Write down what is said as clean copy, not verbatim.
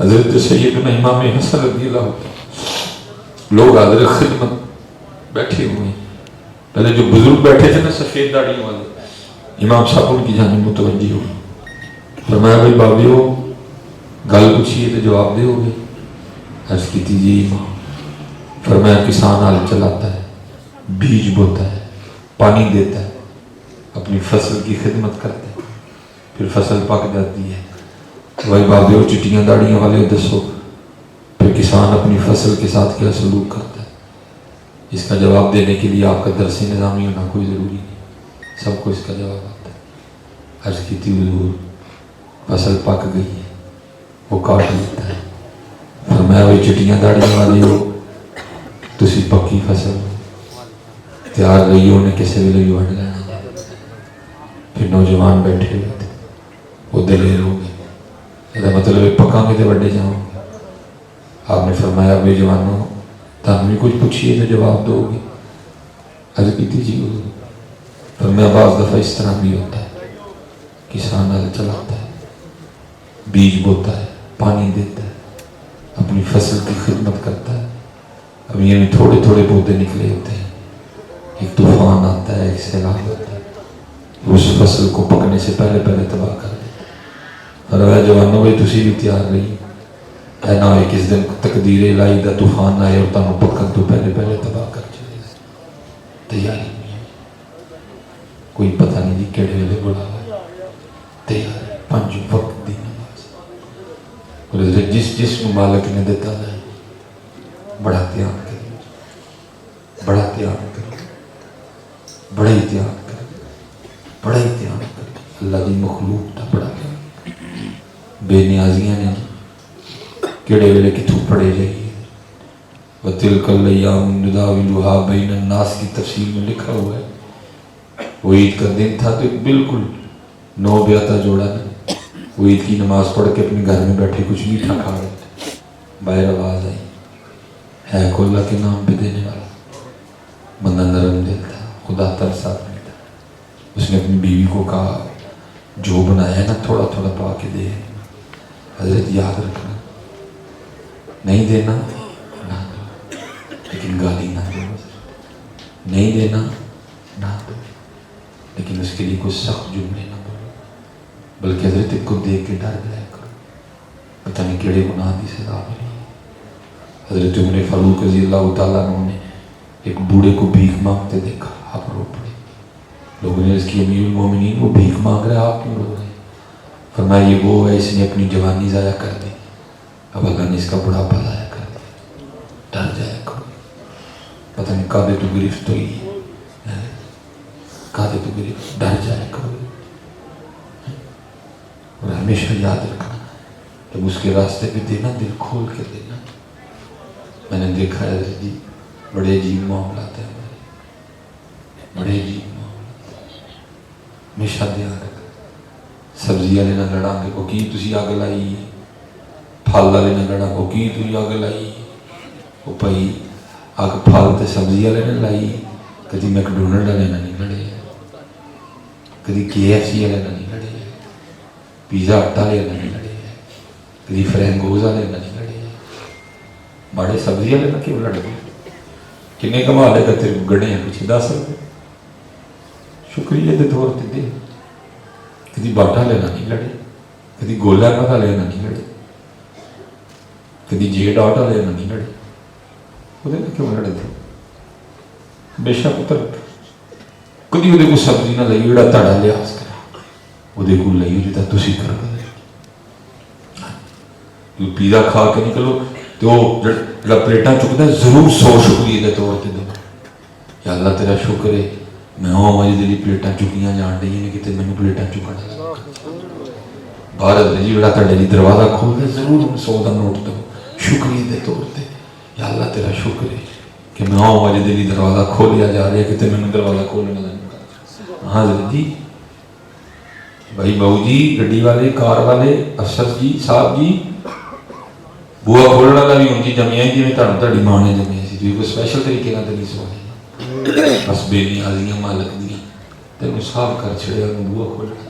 حضرت سیدنا امام حسن رضی اللہ عنہ، لوگ حاضر خدمت بیٹھے ہوئے ہیں، پہلے جو بزرگ بیٹھے تھے نا سفید داڑھی والے، امام صاحب ان کی جانب متوجہ ہوئی، فرمایا بھائی بابیو گل پوچھیے تو جواب دے ہوگے؟ عرض کی تھی جی امام۔ فرمایا کسان حال چلاتا ہے، بیج بوتا ہے، پانی دیتا ہے، اپنی فصل کی خدمت کرتا ہے، پھر فصل پک جاتی ہے، بھائی بابیو چٹیاں داڑیاں والے دسو پھر کسان اپنی فصل کے ساتھ کیا سلوک کرتا ہے؟ اس کا جواب دینے کے لیے آپ کا درس نظامی ہونا کوئی ضروری نہیں، سب کو اس کا جواب آتا ہے۔ عرض کی تھی حضور فصل پک گئی ہے، وہ کاٹ لیتا ہے۔ فرمایا وہی چٹیاں داڑیاں والے ہو، تسی پکی فصل تیار رہی ہو نے کسی ویلے بھی وڈ لینا۔ پھر نوجوان بیٹھے ہوئے تھے، وہ دلیر ہو گئے، مطلب پکا گے تو وڈے جاؤ گے۔ آپ نے فرمایا بے جوانوں تم بھی کچھ پوچھیے تو جواب دو گے؟ عرض کی تھی جی حضور۔ فرمایا بعض دفعہ اس طرح بھی ہوتا ہے، کسان حل چلاتا ہے، بیج بوتا ہے، پانی دیتا ہے، اپنی فصل کی خدمت کرتا ہے، اب یہ تھوڑے تھوڑے پودے نکلے ہوتے ہیں، ایک طوفان آتا ہے، ایک سیلاب آتا ہے، اس فصل کو پکنے سے پہلے تباہ کر دیتا ہے۔ اور جوانوں بھائی تسی بھی تیار رہی، اے نہ ہوئے کس دن تقدیر الہی دا طوفان آئے اور تمہیں پکن تو پہلے تباہ کر چلے جائے۔ تیاری نہیں ہے، کوئی پتہ نہیں جی کیڑے ویلے بڑھاوا، تیاری پنج وقت دی نماز، اور جس مالک نے دیتا ہے بڑا دھیان کرو، بڑا دھیان کرو، بڑا ہی دھیان کرو، بڑا ہی دھیان کرو، اللہ کی مخلوق کا بڑا دھیان کرو۔ بے نیازیاں نے کیڑے ویلے کتوں پڑے جائیے۔ وَتِلْكَ الْأَيَّامُ نُدَاوِلُهَا بَيْنَ النَّاسِ کی تفسیر میں لکھا ہوا ہے، وہ عید کا دن تھا تو بالکل نو بیاتا جوڑا نہیں، وہ عید کی نماز پڑھ کے اپنے گھر میں بیٹھے کچھ میٹھا کھا رہے تھے، باہر آواز آئی، ہے کو اللہ کے نام پہ دینے والا بندہ نرم دل تھا، خدا ترسا نہیں تھا۔ اس نے اپنی بیوی کو کہا جو بنایا ہے نا تھوڑا تھوڑا پا کے دے، حضرت یاد رکھنا نہیں دینا نہ دو، لیکن گالی نہ دو، نہیں دینا نہ دو لیکن اس کے لیے کوئی سخت جملے نہ بولو، بلکہ حضرت کو دیکھ کے ڈر جایا کرو، پتہ نہیں کیڑے گناہ دی سزا ملی۔ حضرت عمر فاروق رضی اللہ تعالیٰ عنہ نے ایک بوڑھے کو بھیک مانگتے دیکھا، آپ رو پڑے۔ لوگوں نے اس کی امیر المومنین وہ بھیک مانگ رہے، آپ کیوں رو رہے ہیں؟ فرمایا یہ وہ ہے اس نے اپنی جوانی ضائع کر دی، اب اللہ نے اس کا بڑھاپا ضائع کر دیا، ڈر جایا کرو، پتہ نہیں کعبے تو گرفت ہوئی ہے، کعبے تو گرفت، ڈر جایا کرو۔ اور ہمیشہ یاد رکھنا جب اس کے راستے پہ دینا دل کھول کے دینا۔ میں نے دیکھا ہے جی بڑے عجیب معاملات ہیں ہمارے، بڑے عجیب معاملات، ہمیشہ دھیان رکھنا۔ سبزی والے نہ لڑا گے وہ کی تسی اگ لائی، پھل والے نہ لڑا وہ کی تسی اگ لائی، وہ بھائی اگ پھل تے سبزی والے نے لائی، کدی میکڈونلڈ والے نہیں لڑے، کدی KFC والے نہیں لڑے، پیزا ہٹ والے نہیں لڑے، کدی فرینگوز والے نہیں لڑے، بڑے سبزی والے نہ کیوں لڑ گئے؟ کنے کما لے گا تیرے گڑے ہیں کچھ دس سکتے، شکریہ دے طور تے دے۔ کدی باٹا لینا نہیں لڑے، کدی گولا کا لینا نہیں لڑے، کدی جے ڈاٹا لینا نہیں لڑے، وہ کیوں لڑے تھے؟ بے شک پتر کدی وہ سبزی نہ لئی جڑا تڑا لحاظ کرا، وہ کو لئی جا تھی کر دے، پیزا کھا کے نکلو تو جڑا پلیٹاں چکتا ہے ضرور 100 شکریہ دے طور تے دو، یا اللہ تیرا شکر ہے میں ہوں مجھے دلی پلیٹاں چکیاں جان رہی ہیں کہ میں پلیٹاں چکنا بھارت جی جڑا تڑے دروازہ کھول دے ضرور 100 کا نوٹ دو شکریہ دے طور تے، یا اللہ تیرا شکر ہے کہ میں ہوں مجھے دلی دروازہ کھولیا جا رہا ہے کہ میں دروازہ کھولنا نہیں۔ ہاں حضرت جی بھائی بہو جی گڈی والے کار والے افسر جی صاحب جی بوا کھولنے والا بھی ہوں جی جمعیاں جی میں تاری ماں نے جمعی سی کوئی اسپیشل طریقے کا تو نہیں سوال بس بے نیازیاں مالک دی تینوں صاف کر چھڑیا بوا کھولنا